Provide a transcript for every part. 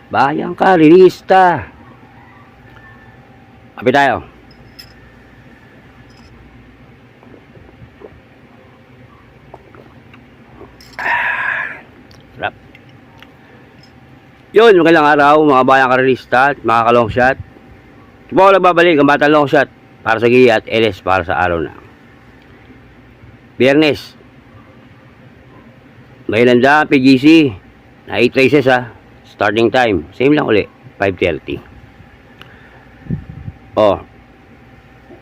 Bayang Karerista. Kapit tayo. Sarap. Yun, magandang araw mga Bayang Karerista at mga ka-long shot. Diba ako nagbabalik ang batang long shot para sa Gia at LS para sa araw na Biyernes. May landa PGC na 8 races ha. Starting time, same lang uli, 5:30.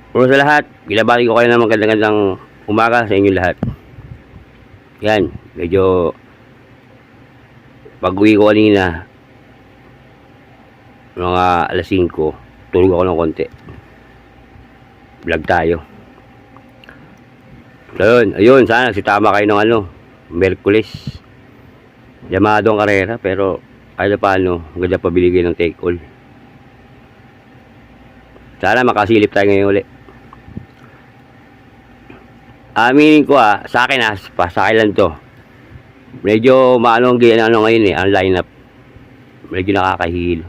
Puro sa lahat, binabati ko kayo ng magandang umaga sa inyo lahat. Yan, medyo pag-uwi ko kanina mga alas 5, tulog ako ng konti. Vlog tayo. Ayun, sana nagsitama kayo ng Merkulis. Llamado ang karera, pero kahit paano, maganda pabiligay ng take all. Sana makasilip tayo ngayon ulit. Aminin ko sa akin sa akin lang to. Medyo maano ngayon ang lineup. Medyo nakakahilo.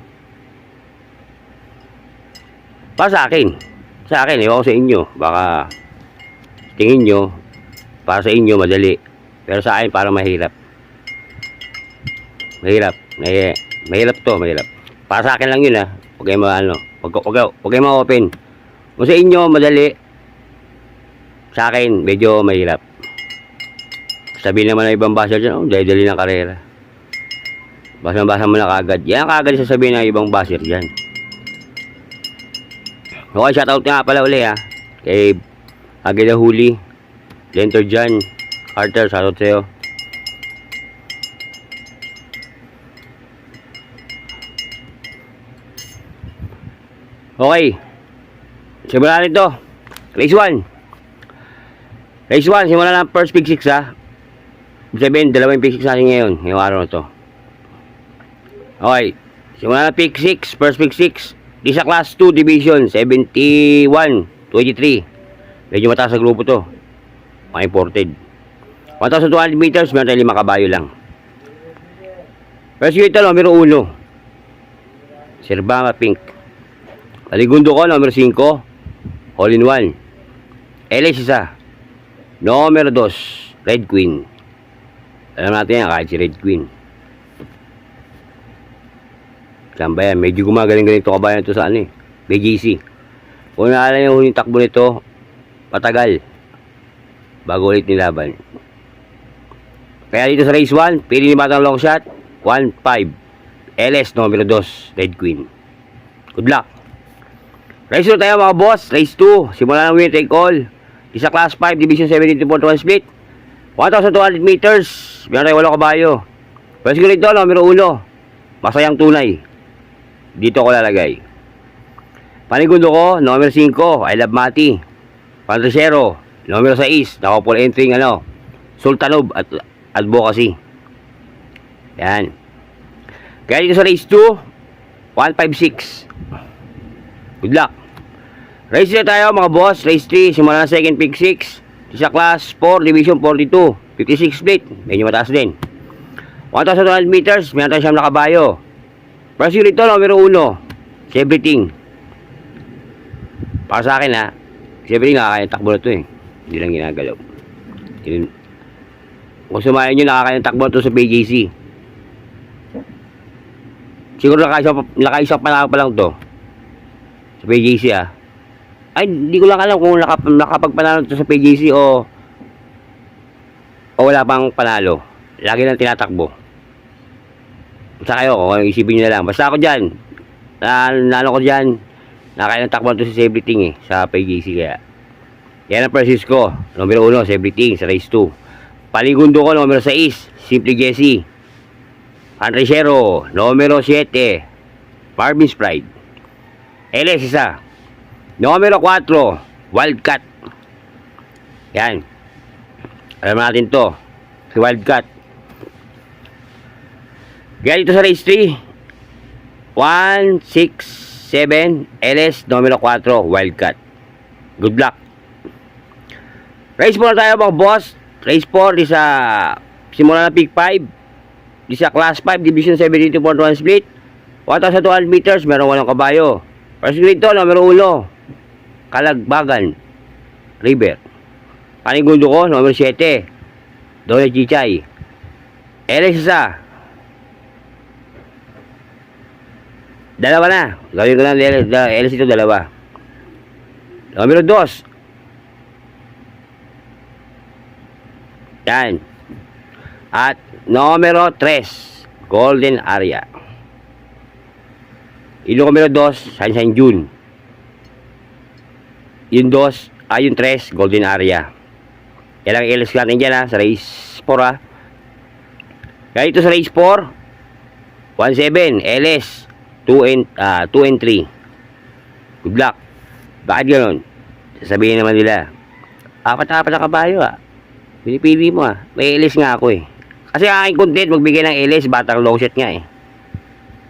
Sa akin, ewan ko sa inyo. Baka tingin nyo, para sa inyo madali. Pero sa akin parang mahirap. Mahirap to. Para sa akin lang yun Huwag kayo ma-open. Kung sa inyo madali, sa akin medyo mahirap. Sabihin naman ng ibang basher dyan, dali ng karera. Basa mo na kagad. Yan kagad sasabihin ng ibang basher dyan. Okay, shoutout nga pala uli kay Agila Huli, Lentor Jan, Carter, shoutout sa'yo. Okay, simulan natin to. Race 1, simulan ng first pick 6 Ibig sabihin, dalawang pick 6 natin ngayon, ngayong araw na to. Okay, simulan ng pick 6, first pick 6. Di sa class 2 division, 71-23. Medyo mataas sa grupo to. Mga imported. 1,200 meters, meron tayo 5 kabayo lang. First unit numero 1. Sirbama Pink. Paligundo ko, numero 5. All in 1. LS isa. Numero 2. Red Queen. Alam natin yan, kahit si Red Queen. Sambayan, medyo gumagaling-galing ito kabayan ito sa BGC. Kung naalala nyo yung takbo nito, patagal. Bago ulit nilaban. Kaya dito sa race 1, pili ni Batang Long Shot, 1-5. LS, numero 2, Red Queen. Good luck. Race 2 tayo mga boss. Race 2. Simula ng winner take all. Isa class 5, division 72.1 split. 1,200 meters. Meron tayo 8 kabayo. Pwede ko rito, numero 1. Masayang tunay. Dito ko lalagay. Panigundo ko, numero 5. I Love Mati. Pantricero, numero 6. Nakapol entering Sultanov at Advocacy. Yan. Kaya dito sa race 2, 1-5-6. Good luck. Race 3 tayo mga boss. Race 3, simula na second pick 6. Isa class 4, division 42. 56 split. Medyo mataas din. 1,200 meters. Meron tayo siyang nakabayo. First unit to, numero 1. Everything. Para sa akin Everything nakakaya takbo na to Hindi lang ginagalaw. Kung sumayan nyo, nakakaya takbo na to sa PJC. Siguro nakaisang panalo pa lang to sa PJC Ay, hindi ko lang alam kung nakapagpanalo to sa PJC o wala pang panalo. Lagi lang tinatakbo. Basta kayo, kung isipin nyo na lang. Basta ako dyan, nalo ko dyan, nakakailang takbo to sa Everything sa PJC kaya. Yan ang purses ko. Numero 1, Everything sa race 2. Paligundo ko, numero 6, Simply Jessie. Pantricero, numero 7, Marvin's Pride. LS isa. Numero 4, Wildcat. Yan. Alam natin to. Si Wildcat. Kaya dito sa race 3, 1-6-7 LS, numero 4, Wildcat. Good luck. Race 4 tayo mga boss. Race 4 di sa simula na pick 5. Di sa class 5 division 72.1 split. 1,200 meters, meron 8 kabayo. First grade to, numero 1, Kalagbagan River. Panigundo ko, numero 7, Dole Chichay. LS isa. Dalawa na. Gawin ko ng LS ito, dalawa. Numero 2. Yan. At numero 3, Golden Area. Ilo numero 2, San June. Yung 3, Golden Area. Yan ang LS natin dyan ha, sa race 4 ha. Kaya ito sa race 4, 1-7, LS, 2 and 3. Good luck. Bakit gano'n? Sasabihin naman nila, apat na kabayo ha. Pinipili mo ha. May LS nga ako eh. Kasi ang aking content, magbigay ng LS, batang long shot nga eh.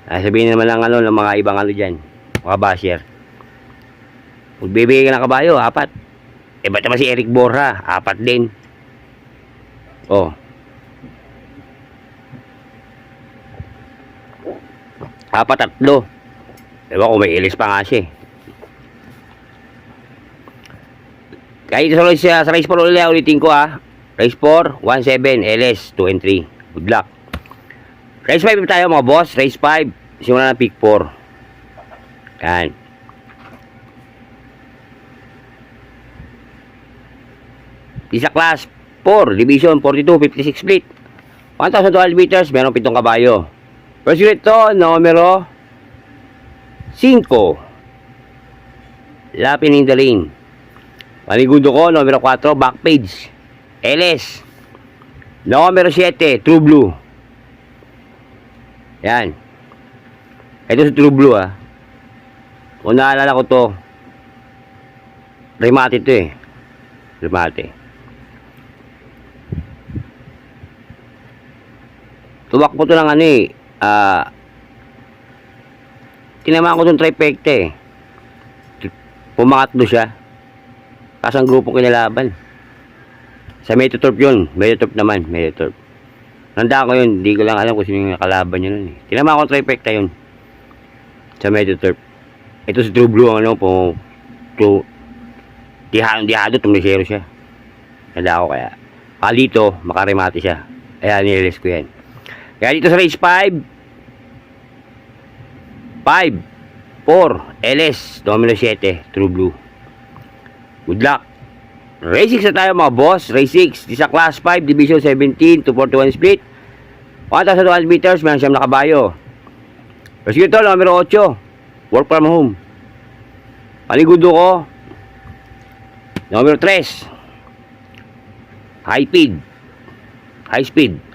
Sabihin naman ng ng mga ibang dyan, mga basher. Magbibigay ka ng kabayo, 4. Ba't naman si Eric Borja, 4 din. Oh. 4, 3. Ewan ko, may ilis pa nga siya. Kahit sa race 4 ulitin ko ha. Race 4, 1-7, LS, 2 and 3. Good luck. Race 5 tayo mga boss. Race 5, simula na pick 4. Yan. Isa class 4, division 42, 56 split. 1,200 meters, meron 7 kabayo. First grade to, numero 5, Lapin in the Lane. Panigundo ko, numero 4, back page, LS. Numero 7, True Blue. Yan. Ito si True Blue ha. Kung naalala ko to, remate to eh. Remate. Tumakbo to ng tinamaan ko itong trifecta eh. Pumangatlo siya. Kasi ang grupo kinalaban. Sa Metoturf yun. Metoturf naman. Metoturf. Nandaan ko yun. Hindi ko lang alam kung sino yung nakalaban yun. Tinamaan ko itong trifecta yun. Sa Metoturf. Ito si True Blue. Dihado. Tumisero siya. Nandaan ko kaya. Dito, makaremate siya. Ayan, nilis ko yan. Kaya dito sa race 5, 4, LS, numero 7, True Blue. Good luck. Race 6 na tayo mga boss. Race 6, sa class 5, division 17 to 41 split. 1,200 meters, meron siyang nakabayo. Race ito, numero 8, work from home. Panigundo ko, numero 3, high speed.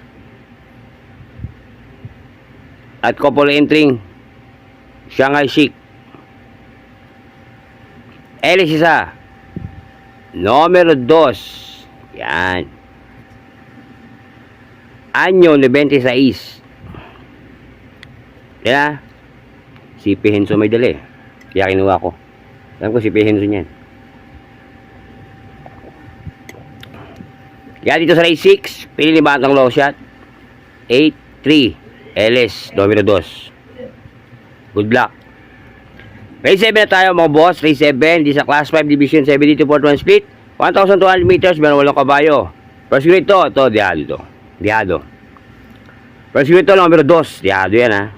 At couple entering, Shanghai Chic. LS isa, numero 2. Yan. Anyo 96. Yan. Si P. Henson may dali. Kaya kinuha ko. Alam ko si P. Henson yan. Yan dito sa race 6. Pili ni Batang low shot. 8-3. LS, numero 2. Good luck. Race 7 na tayo mga boss. Race 7, di sa class 5 division 70 to 41 split. 1,200 meters, meron 8 kabayo. First grade to, Dihado. First grade to, numero 2. Dihado yan ha.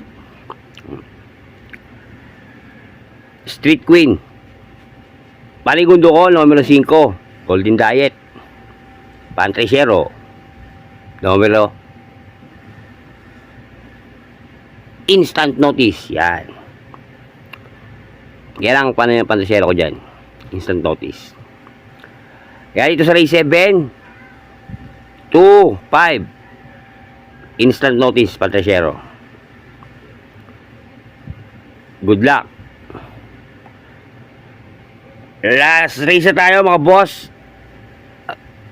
Street Queen. Panigundo ko, numero 5. Golden Diet. Pantresero. Numero Instant Notice. Yan. Yan ang panresero ko dyan. Instant Notice. Kaya dito sa race 7, 2, 5. Instant Notice, Pantresero. Good luck. Last race na tayo mga boss.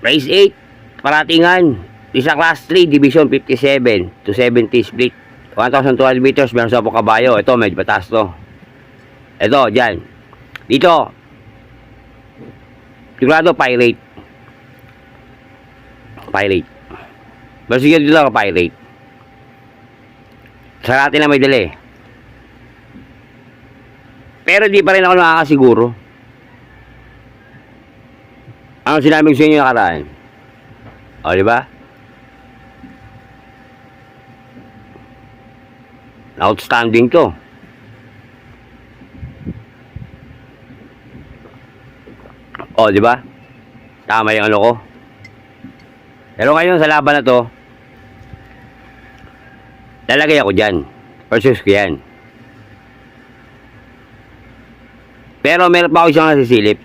Race 8, Paratingan. Isa class 3, division 57 to 70 split. 1,200 meters, meron sa kabayo. Ito, medyo patas to. Ito, dyan. Dito. Sigurado, Pirate. Pero sige dito lang, Pirate. Sarati na may dali. Pero di pa rin ako nakakasiguro. Ano sinabi ko sa inyo nakaraan? O, di ba? Outstanding to. O, di ba? Tama yung ano ko. Pero ngayon sa laban na to, lalagay ako dyan. Versus ko yan. Pero meron pa ako siyang nasisilip.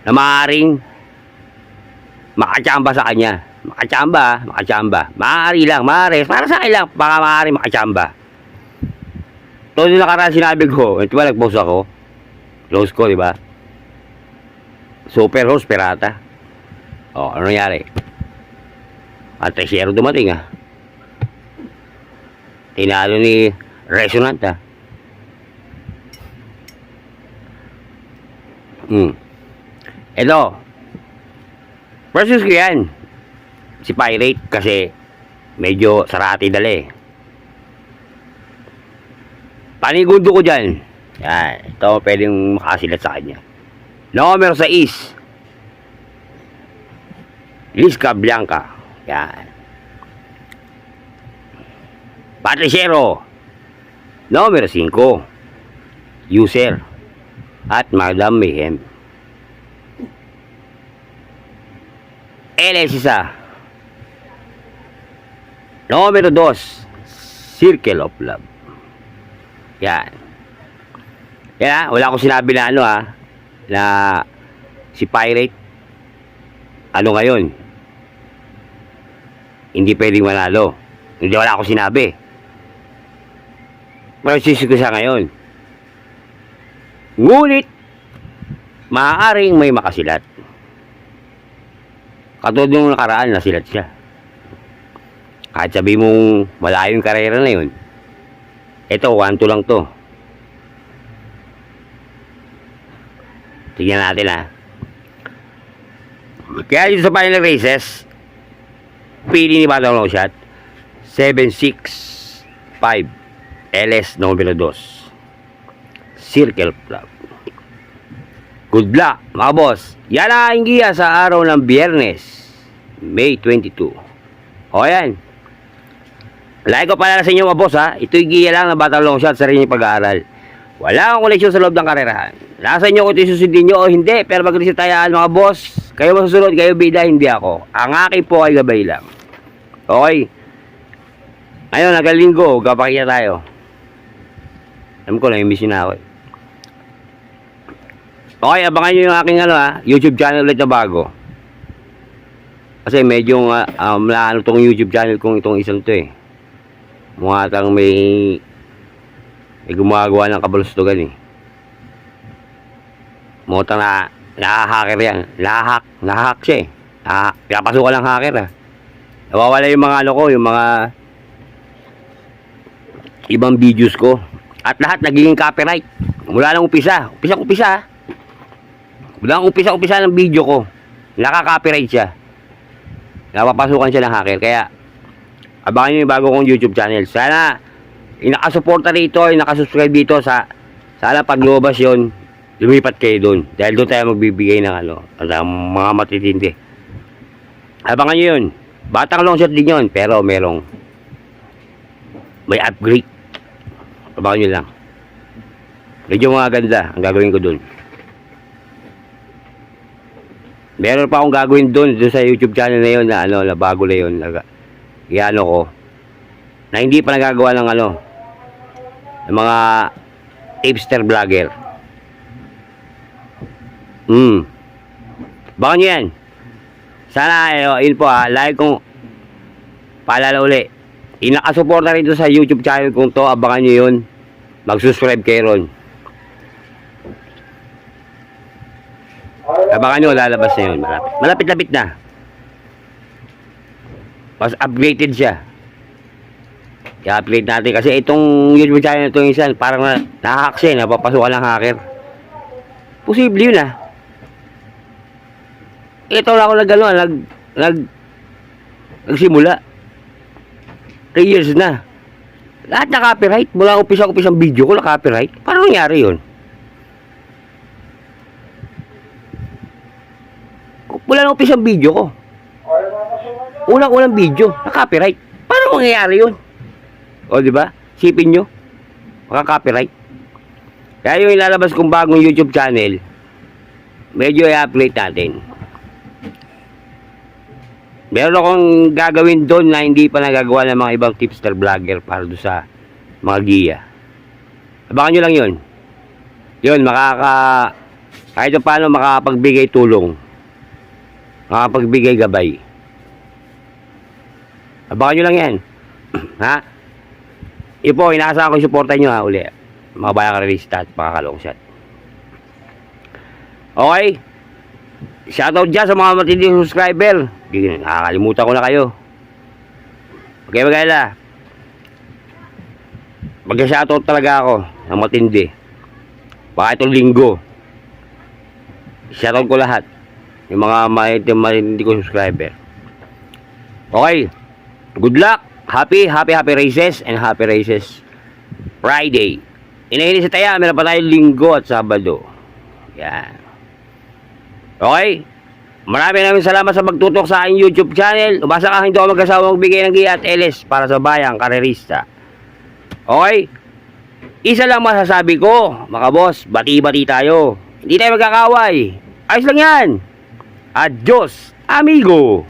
Na maaaring makachamba sa kanya. Makachamba. Maaari lang, maaari. Para sa akin lang, baka maaari makachamba. So, yung nakaraan sinabi ko, ito ba nag-post ako? Close ko, di ba? Super horse pirata. O, ano nangyari? At 3-0 dumating, ah. Tinalo ni Resonant, ah. Ito. Versus ko yan. Si Pirate kasi medyo sarati dali. Panigundo ko dyan. Yan. Ito pwedeng makasilat sa kanya. Number 6. Lisca Blanca. Yan. Patriciero. Number 5. User. At Madam Mayhem. LS1. Numero 2. Circle of Love. Yan. Yan, wala akong sinabi na ano, na si Pirate ano ngayon, hindi pwedeng manalo. Hindi, wala akong sinabi. Pero sisi ko siya ngayon. Ngunit maaaring may makasilat. Katulad nung nakaraan, nasilat siya. Kahit sabi mong malayo yung karera na yun, ito, 1-2 lang to. Tingnan natin, Kaya dito sa final races, pili ni Batang Long Shot, 7-6-5, LS numero 2, Circle Club. Good luck, mga boss. Yan ang giya sa araw ng Biyernes, May 22. O yan. Like ko pala sa inyo, mga boss, Ito'y giya lang na Batang Long Shot sa rin yung pag-aaral. Wala akong koleksyon sa loob ng karerahan. Nasa inyo kung ito susundin nyo o hindi. Pero mag-reset tayo, mga boss. Kayo masusunod, kayo bida, hindi ako. Ang akin po ay gabay lang. Okay. Ngayon, nagalinggo, kapakita tayo. Alam ko, na-miss nyo na ako. Okay, abangan nyo yung aking YouTube channel ulit na bago. Kasi medyo maano tong YouTube channel kong itong isang to Mukha tang may gumagawa ng kabulustugan Mukha tang nakahacker yan. Nahahack siya pinapasukan ng hacker Nawawala yung mga yung mga ibang videos ko. At lahat nagiging copyright. Mula nang umpisa. Mula nang umpisa ng video ko. Naka-copyright siya. Napapasukan siya ng hacker. Kaya, abangan nyo yung bago kong YouTube channel. Sana, nakasuporta rito, nakasubscribe dito sana pag lumabas yun, lumipat kayo doon. Dahil doon tayo magbibigay ng mga matitindi. Abangan nyo yun. Batang Long Shot din yun, pero may upgrade. Abangan nyo lang. Medyo mga ganda ang gagawin ko doon. Meron pa akong gagawin doon sa YouTube channel na yun na bago na yun. Ko na hindi pa nagagawa ng ng mga hipster vlogger. Baka nyo yan. Sana yun po like kong paalala uli. Inakasuporta rin sa YouTube channel kong to. Abangan nyo yun. Mag-subscribe kayo ron. Abangan nyo, lalabas na yun. Malapit-lapit na. Mas upgraded siya. I-upgrade natin. Kasi itong YouTube channel itong isa, parang nahahack siya. Napapasukan ng hacker. Posible yun Ito lang ako nagsimula. 3 years na. Lahat na copyright. Mula umpisa-umpisang video ko na copyright. Paano nangyari yun? Mula na umpisang video ko. Unang-unang video na copyright. Paano nangyayari yun? O, di ba? Sipin nyo. Maka-copyright. Kaya yung ilalabas kong bagong YouTube channel, medyo i-upgrade natin. Meron akong gagawin doon na hindi pa nagagawa ng mga ibang tipster vlogger para doon sa mga giya. Abangan nyo lang yun. Yun, kahit paano makapagbigay tulong. Makapagbigay gabay. Abangan nyo lang yan. Ha? Ipo, inaasahan ko yung supportan nyo ha, uli. Mga bayang karerista at pakakalongshot. Okay? Shoutout dyan sa mga matinding subscriber. Nakakalimutan ko na kayo. Okay, magkala. Mag-shoutout talaga ako ng matindi. Baka itong linggo. Shoutout ko lahat. Yung mga matindi ko subscriber. Okay. Good luck. Happy races and happy races Friday. Inahinis sa taya. Meron pa tayong linggo at Sabado. Yan. Okay? Maraming salamat sa pagtutok sa aking YouTube channel. Umasa ka hindi ako magkasawa magbigay ng giya at LS para sa bayang karerista. Okay? Isa lang masasabi ko, mga boss, bati-bati tayo. Hindi tayo magkakaway. Ayos lang yan. Adios, amigo.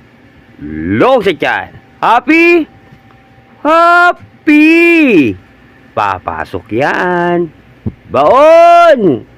Long sa tiyan. Happy? Happy! Papasok yan. Baon!